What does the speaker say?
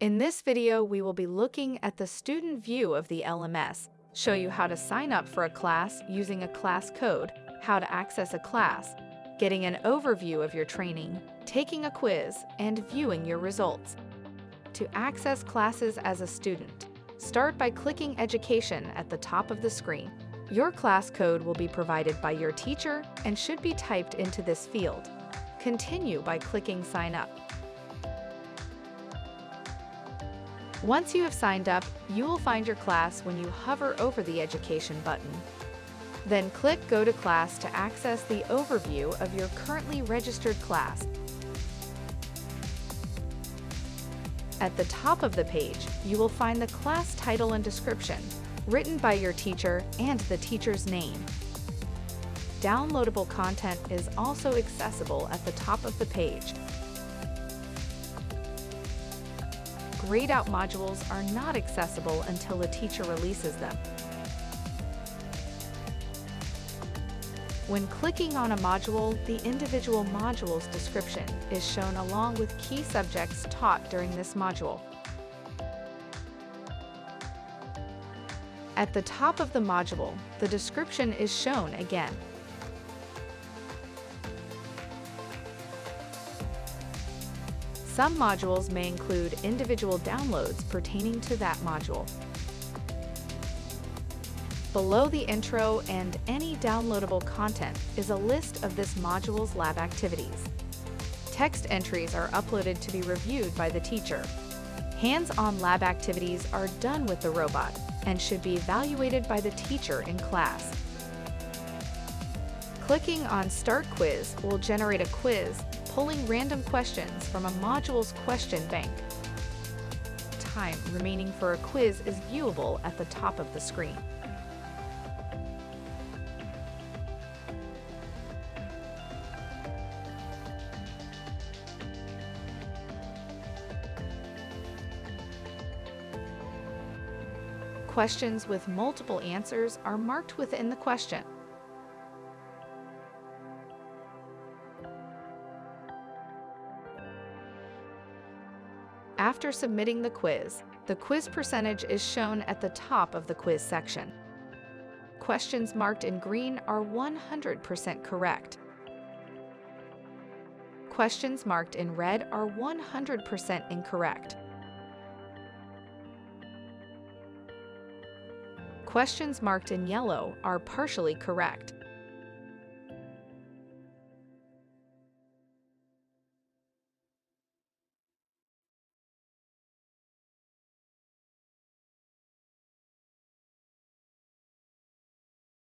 In this video, we will be looking at the student view of the LMS, show you how to sign up for a class using a class code, how to access a class, getting an overview of your training, taking a quiz, and viewing your results. To access classes as a student, start by clicking Education at the top of the screen. Your class code will be provided by your teacher and should be typed into this field. Continue by clicking Sign Up. Once you have signed up, you will find your class when you hover over the Education button. Then click Go to Class to access the overview of your currently registered class. At the top of the page, you will find the class title and description, written by your teacher and the teacher's name. Downloadable content is also accessible at the top of the page. Grayed out modules are not accessible until a teacher releases them. When clicking on a module, the individual module's description is shown along with key subjects taught during this module. At the top of the module, the description is shown again. Some modules may include individual downloads pertaining to that module. Below the intro and any downloadable content is a list of this module's lab activities. Text entries are uploaded to be reviewed by the teacher. Hands-on lab activities are done with the robot and should be evaluated by the teacher in class. Clicking on Start Quiz will generate a quiz, pulling random questions from a module's question bank. Time remaining for a quiz is viewable at the top of the screen. Questions with multiple answers are marked within the question. After submitting the quiz percentage is shown at the top of the quiz section. Questions marked in green are 100% correct. Questions marked in red are 100% incorrect. Questions marked in yellow are partially correct.